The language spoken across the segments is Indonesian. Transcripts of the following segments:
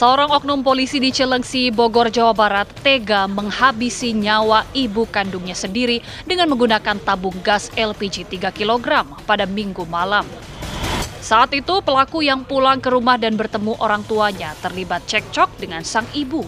Seorang oknum polisi di Cilengsi, Bogor, Jawa Barat tega menghabisi nyawa ibu kandungnya sendiri dengan menggunakan tabung gas LPG 3 kg pada Minggu malam. Saat itu pelaku yang pulang ke rumah dan bertemu orang tuanya terlibat cekcok dengan sang ibu.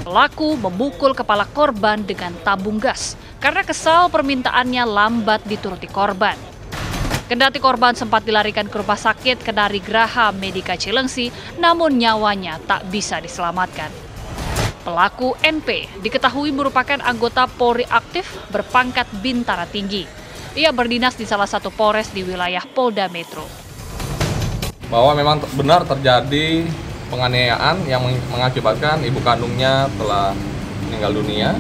Pelaku memukul kepala korban dengan tabung gas karena kesal permintaannya lambat dituruti korban. Kendati korban sempat dilarikan ke rumah sakit Kendari Graha Medika Cilengsi, namun nyawanya tak bisa diselamatkan. Pelaku NP diketahui merupakan anggota Polri aktif berpangkat Bintara Tinggi. Ia berdinas di salah satu Polres di wilayah Polda Metro. Bahwa memang benar terjadi penganiayaan yang mengakibatkan ibu kandungnya telah meninggal dunia.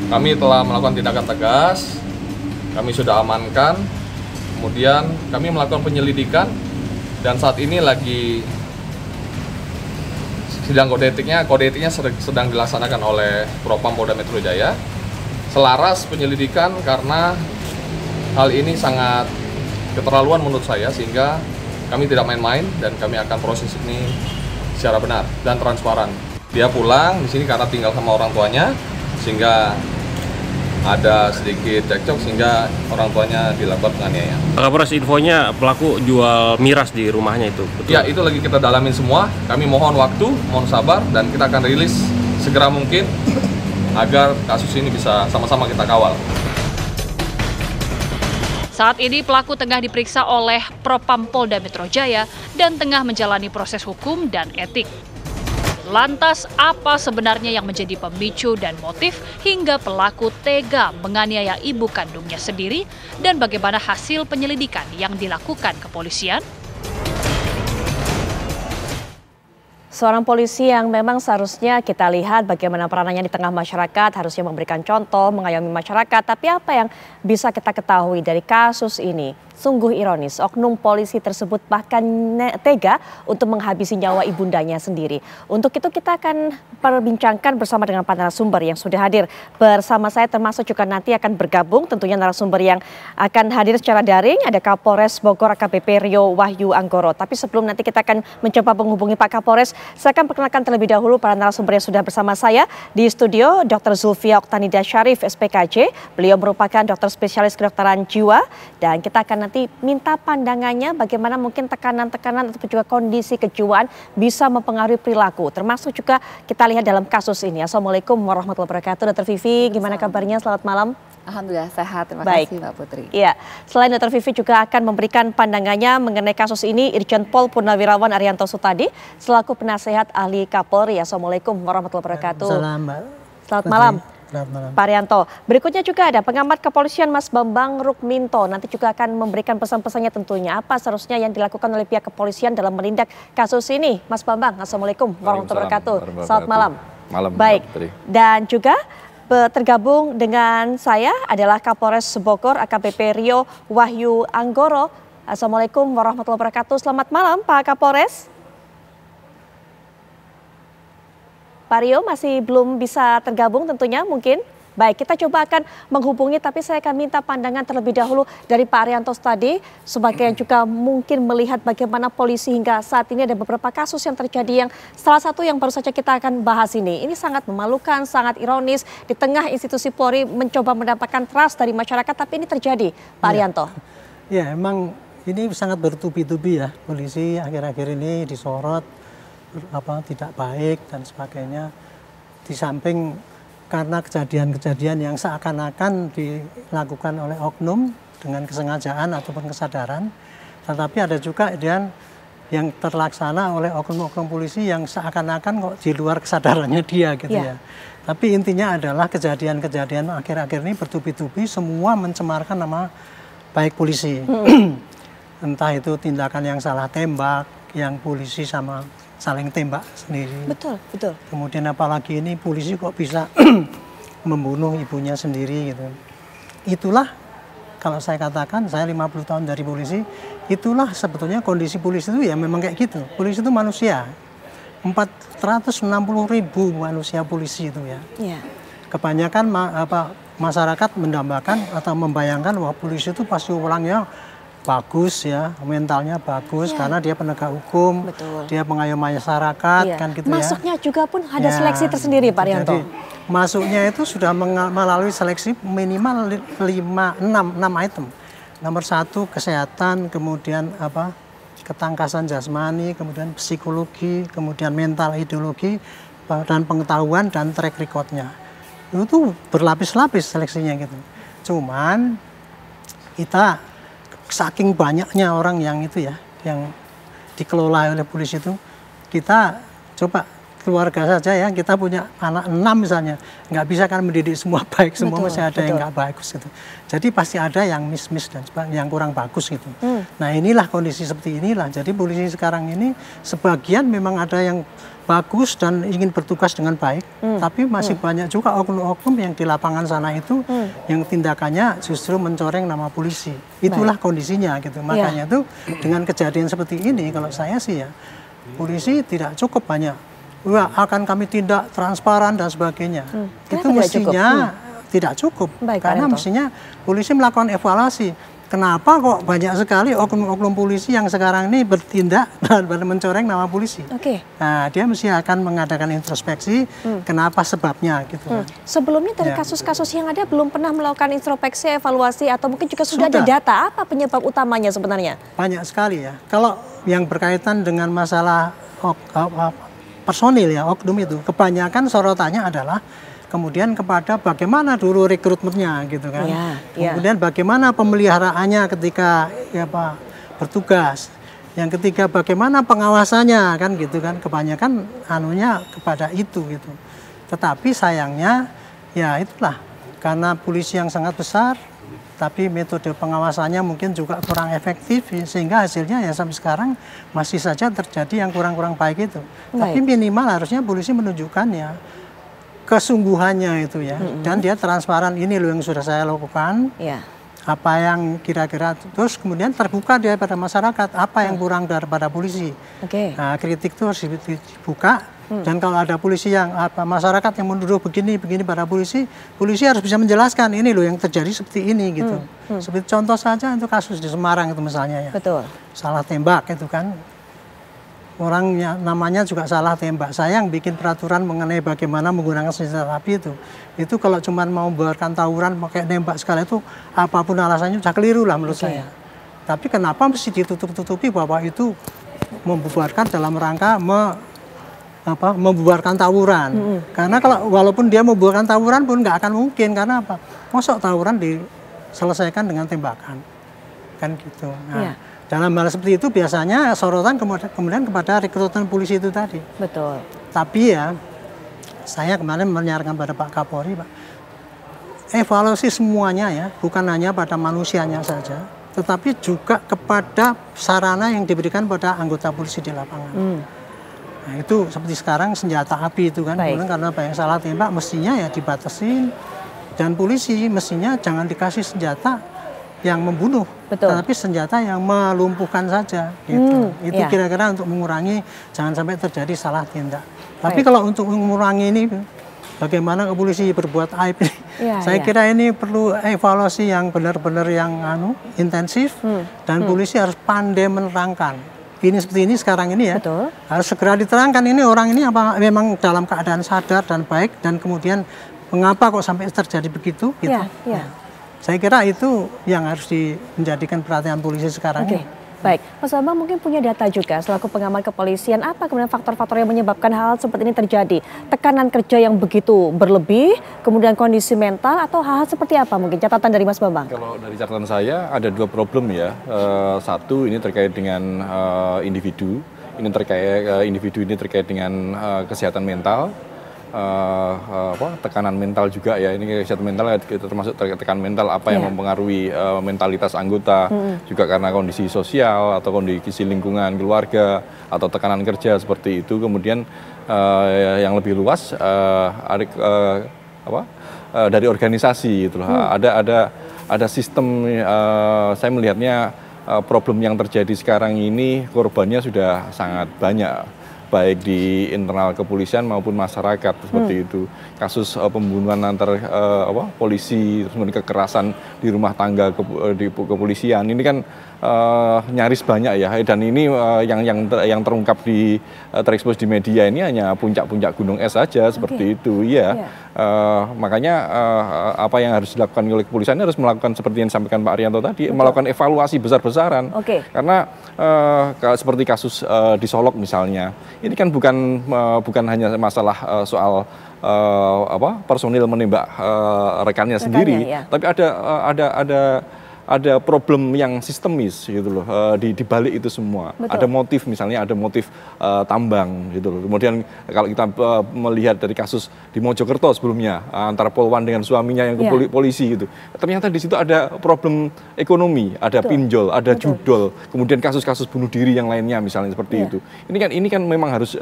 Kami telah melakukan tindakan tegas, kami sudah amankan. Kemudian kami melakukan penyelidikan dan saat ini lagi sidang kode etiknya sedang dilaksanakan oleh Propam Polda Metro Jaya. Selaras penyelidikan karena hal ini sangat keterlaluan menurut saya sehingga kami tidak main-main dan kami akan proses ini secara benar dan transparan. Dia pulang di sini karena tinggal sama orang tuanya sehingga ada sedikit cekcok sehingga orang tuanya dilakukan penganiayaan. Pak Kapolres, infonya pelaku jual miras di rumahnya itu, betul? Ya, itu lagi kita dalamin semua. Kami mohon waktu, mohon sabar, dan kita akan rilis segera mungkin agar kasus ini bisa sama-sama kita kawal. Saat ini pelaku tengah diperiksa oleh Propam Polda Metro Jaya dan tengah menjalani proses hukum dan etik. Lantas apa sebenarnya yang menjadi pemicu dan motif hingga pelaku tega menganiaya ibu kandungnya sendiri dan bagaimana hasil penyelidikan yang dilakukan kepolisian? Seorang polisi yang memang seharusnya kita lihat bagaimana peranannya di tengah masyarakat, harusnya memberikan contoh, mengayomi masyarakat. Tapi apa yang bisa kita ketahui dari kasus ini? Sungguh ironis, oknum polisi tersebut bahkan tega untuk menghabisi nyawa ibundanya sendiri. Untuk itu kita akan perbincangkan bersama dengan para narasumber yang sudah hadir bersama saya, termasuk juga nanti akan bergabung tentunya narasumber yang akan hadir secara daring. Ada Kapolres Bogor AKBP Rio Wahyu Anggoro. Tapi sebelum nanti kita akan mencoba menghubungi Pak Kapolres, saya akan perkenalkan terlebih dahulu para narasumber yang sudah bersama saya di studio. Dr. Zulfia Oktanida Syarif, SPKJ. Beliau merupakan dokter spesialis kedokteran jiwa dan kita akan nanti minta pandangannya bagaimana mungkin tekanan-tekanan ataupun juga kondisi kejiwaan bisa mempengaruhi perilaku. Termasuk juga kita lihat dalam kasus ini. Assalamualaikum warahmatullahi wabarakatuh. Dr. Vivi, gimana kabarnya? Selamat malam. Alhamdulillah sehat, terima Baik. kasih Mbak Putri. Iya, selain Dr. Vivi juga akan memberikan pandangannya mengenai kasus ini Irjen Pol Purnawirawan Arianto Sutadi selaku penasehat ahli Kapolri. Assalamualaikum warahmatullahi wabarakatuh. Selamat malam. Pak Arianto. Berikutnya juga ada pengamat kepolisian Mas Bambang Rukminto. Nanti juga akan memberikan pesan-pesannya tentunya. Apa seharusnya yang dilakukan oleh pihak kepolisian dalam menindak kasus ini. Mas Bambang, Assalamualaikum warahmatullahi wabarakatuh. Selamat malam. Baik. Dan juga tergabung dengan saya adalah Kapolres Bogor AKBP Rio Wahyu Anggoro. Assalamualaikum warahmatullahi wabarakatuh. Selamat malam Pak Kapolres. Pak Rio masih belum bisa tergabung tentunya mungkin. Baik, kita coba akan menghubungi tapi saya akan minta pandangan terlebih dahulu dari Pak Arianto tadi sebagai yang juga mungkin melihat bagaimana polisi hingga saat ini ada beberapa kasus yang terjadi yang salah satu yang baru saja kita akan bahas ini. Ini sangat memalukan, sangat ironis di tengah institusi Polri mencoba mendapatkan trust dari masyarakat tapi ini terjadi Pak Arianto. Ya emang ini sangat bertubi-tubi ya, polisi akhir-akhir ini disorot tidak baik dan sebagainya, di samping karena kejadian-kejadian yang seakan-akan dilakukan oleh oknum dengan kesengajaan ataupun kesadaran, tetapi ada juga yang terlaksana oleh oknum-oknum polisi yang seakan-akan kok di luar kesadarannya dia gitu ya. Tapi intinya adalah kejadian-kejadian akhir-akhir ini bertubi-tubi semua mencemarkan nama baik polisi. Entah itu tindakan yang salah tembak, yang polisi sama saling tembak sendiri. Betul, betul. Kemudian apalagi ini polisi kok bisa membunuh ibunya sendiri gitu. Itulah kalau saya katakan, saya 50 tahun dari polisi, itulah sebetulnya kondisi polisi itu ya memang kayak gitu. Polisi itu manusia. 460.000 manusia polisi itu ya. Kebanyakan masyarakat mendambakan atau membayangkan bahwa polisi itu pasti orangnya bagus ya, mentalnya bagus karena dia penegak hukum, dia mengayomi masyarakat kan gitu ya. Masuknya juga pun ada seleksi tersendiri Pak Rianto. Jadi masuknya itu sudah melalui seleksi minimal 6 item. Nomor 1 kesehatan, kemudian ketangkasan jasmani, kemudian psikologi, kemudian mental, ideologi, dan pengetahuan dan track recordnya. Itu berlapis-lapis seleksinya gitu. Cuman kita saking banyaknya orang yang itu ya, yang dikelola oleh polisi itu, kita coba keluarga saja ya, kita punya anak 6 misalnya, nggak bisa kan mendidik semua baik, semua masih ada yang nggak bagus gitu. Jadi pasti ada yang miss dan yang kurang bagus gitu. Nah inilah kondisi seperti inilah. Jadi polisi sekarang ini sebagian memang ada yang bagus dan ingin bertugas dengan baik, tapi masih banyak juga oknum-oknum yang di lapangan sana itu yang tindakannya justru mencoreng nama polisi. Itulah kondisinya gitu. Makanya tuh dengan kejadian seperti ini, kalau saya sih ya, polisi tidak cukup banyak. Wah, akan kami tindak transparan dan sebagainya. Itu mestinya tidak cukup. Karena mestinya polisi melakukan evaluasi. Kenapa kok banyak sekali oknum-oknum polisi yang sekarang ini bertindak dan mencoreng nama polisi? Nah, dia mesti akan mengadakan introspeksi, kenapa sebabnya gitu. Sebelumnya dari kasus-kasus yang ada belum pernah melakukan introspeksi, evaluasi, atau mungkin juga sudah ada data apa penyebab utamanya sebenarnya? Banyak sekali ya. Kalau yang berkaitan dengan masalah personil ya, oknum itu, kebanyakan sorotannya adalah kemudian kepada bagaimana dulu rekrutmennya gitu kan, kemudian bagaimana pemeliharaannya ketika bertugas, yang ketiga bagaimana pengawasannya kan gitu kan, kebanyakan anunya kepada itu gitu. Tetapi sayangnya ya itulah, karena polisi yang sangat besar, tapi metode pengawasannya mungkin juga kurang efektif, sehingga hasilnya ya sampai sekarang masih saja terjadi yang kurang-kurang baik itu. Tapi minimal harusnya polisi menunjukkan ya kesungguhannya itu ya, dan dia transparan, ini loh yang sudah saya lakukan, apa yang kira-kira, terus kemudian terbuka dia pada masyarakat, apa yang kurang daripada polisi. Nah, kritik itu harus dibuka, dan kalau ada polisi yang masyarakat yang menuduh begini pada polisi harus bisa menjelaskan ini loh yang terjadi seperti ini gitu. Seperti contoh saja itu kasus di Semarang itu misalnya ya. Salah tembak itu kan. Orangnya namanya juga salah tembak. Saya yang bikin peraturan mengenai bagaimana menggunakan senjata api itu kalau cuma mau membuarkan tawuran pakai nembak sekali itu apapun alasannya sudah keliru lah menurut saya. Tapi kenapa mesti ditutup-tutupi bahwa itu membubarkan dalam rangka membubarkan tawuran? Karena kalau walaupun dia membubarkan tawuran pun nggak akan mungkin, karena apa? Mosok tawuran diselesaikan dengan tembakan, kan gitu. Nah, dalam hal seperti itu biasanya sorotan kemudian kepada rekrutmen polisi itu tadi. Tapi ya, saya kemarin menyarankan pada Pak Kapolri, Pak, evaluasi semuanya ya, bukan hanya pada manusianya saja, tetapi juga kepada sarana yang diberikan pada anggota polisi di lapangan. Nah, itu seperti sekarang senjata api itu kan, kemudian karena banyak salah tembak mestinya ya dibatasin, dan polisi mestinya jangan dikasih senjata yang membunuh, tetapi senjata yang melumpuhkan saja gitu. Itu kira-kira untuk mengurangi jangan sampai terjadi salah tindak. Tapi kalau untuk mengurangi ini bagaimana polisi berbuat aib ini, saya kira ini perlu evaluasi yang benar-benar yang intensif, dan polisi harus pandai menerangkan. Ini seperti ini sekarang ini ya, harus segera diterangkan ini orang ini apa memang dalam keadaan sadar dan baik, dan kemudian mengapa kok sampai terjadi begitu gitu. Saya kira itu yang harus menjadikan perhatian polisi sekarang ini. Baik, Mas Bambang mungkin punya data juga selaku pengamat kepolisian, apa kemudian faktor-faktor yang menyebabkan hal seperti ini terjadi? Tekanan kerja yang begitu berlebih, kemudian kondisi mental, atau hal-hal seperti apa mungkin? Catatan dari Mas Bambang. Kalau dari catatan saya ada 2 problem ya. Satu ini terkait dengan individu, ini terkait dengan kesehatan mental. Tekanan mental juga ya, ini kesehatan mental termasuk tekanan mental apa yang mempengaruhi mentalitas anggota, juga karena kondisi sosial atau kondisi lingkungan keluarga atau tekanan kerja seperti itu. Kemudian yang lebih luas dari organisasi gitu loh. Ada sistem, saya melihatnya problem yang terjadi sekarang ini korbannya sudah sangat banyak. baik di internal kepolisian maupun masyarakat seperti itu. Kasus pembunuhan antar polisi, terus kemudian kekerasan di rumah tangga di kepolisian ini kan nyaris banyak ya, dan ini yang terungkap terekspos di media ini hanya puncak-puncak gunung es saja seperti itu ya. Makanya apa yang harus dilakukan oleh kepolisian harus melakukan seperti yang disampaikan Pak Arianto tadi, melakukan evaluasi besar-besaran. Karena seperti kasus di Solok misalnya, ini kan bukan hanya masalah soal personil menembak rekannya sendiri, tapi ada problem yang sistemis gitu loh di balik itu semua. Ada motif, misalnya ada motif tambang gitu loh. Kemudian kalau kita melihat dari kasus di Mojokerto sebelumnya antara Polwan dengan suaminya yang ke polisi gitu. Ternyata di situ ada problem ekonomi, ada pinjol, ada judol, kemudian kasus-kasus bunuh diri yang lainnya misalnya seperti itu. Ini kan memang harus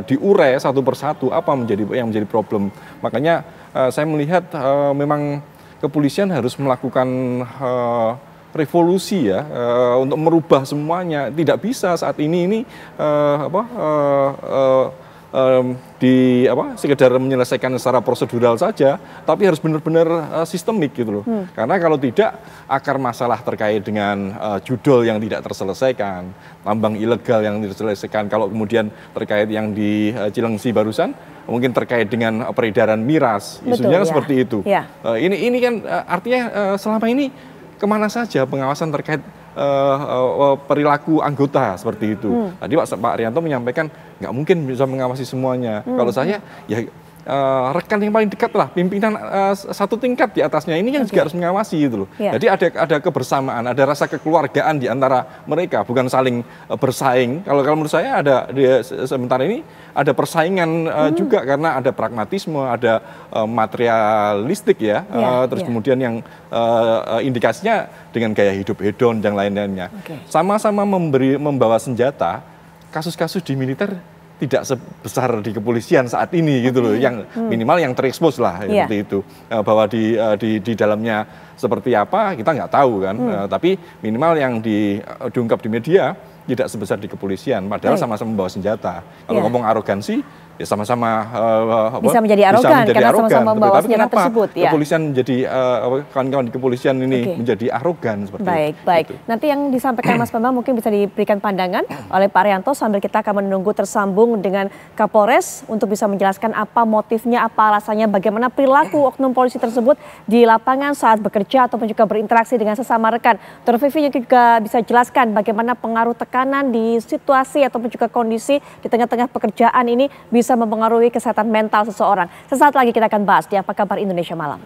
diurai satu persatu apa yang menjadi problem. Makanya saya melihat memang kepolisian harus melakukan revolusi ya untuk merubah semuanya. Tidak bisa saat ini sekedar menyelesaikan secara prosedural saja, tapi harus benar-benar sistemik gitu loh. Karena kalau tidak, akar masalah terkait dengan judol yang tidak terselesaikan, tambang ilegal yang tidak terselesaikan, kalau kemudian terkait yang di Cilengsi barusan, mungkin terkait dengan peredaran miras, isunya kan seperti itu. Ini kan artinya selama ini kemana saja pengawasan terkait perilaku anggota seperti itu. Tadi Pak Arianto menyampaikan nggak mungkin bisa mengawasi semuanya. Kalau saya ya rekan yang paling dekat lah, pimpinan satu tingkat di atasnya ini yang juga harus mengawasi gitu loh. Jadi ada kebersamaan, ada rasa kekeluargaan di antara mereka, bukan saling bersaing. Kalau menurut saya sementara ini ada persaingan juga karena ada pragmatisme, ada materialistik ya, terus kemudian yang indikasinya dengan gaya hidup hedon dan lain-lainnya. Sama-sama membawa senjata, kasus-kasus di militer tidak sebesar di kepolisian saat ini gitu loh, yang minimal yang terekspos lah seperti itu, bahwa di dalamnya seperti apa kita nggak tahu kan, tapi minimal yang diungkap di media tidak sebesar di kepolisian, padahal sama-sama membawa senjata. Kalau ngomong arogansi, ya sama-sama bisa menjadi arogan karena sama-sama membawa senjata tersebut. Kepolisian menjadi kawan-kawan di kepolisian ini menjadi arogan seperti itu. Baik. Nanti yang disampaikan Mas Bambang mungkin bisa diberikan pandangan oleh Pak Arianto sambil kita akan menunggu tersambung dengan Kapolres untuk bisa menjelaskan apa motifnya, apa alasannya, bagaimana perilaku oknum polisi tersebut di lapangan saat bekerja ataupun juga berinteraksi dengan sesama rekan. Dr. Vivi juga bisa jelaskan bagaimana pengaruh tekanan di situasi ataupun juga kondisi di tengah-tengah pekerjaan ini bisa mempengaruhi kesehatan mental seseorang. Sesaat lagi kita akan bahas di Apa Kabar Indonesia Malam.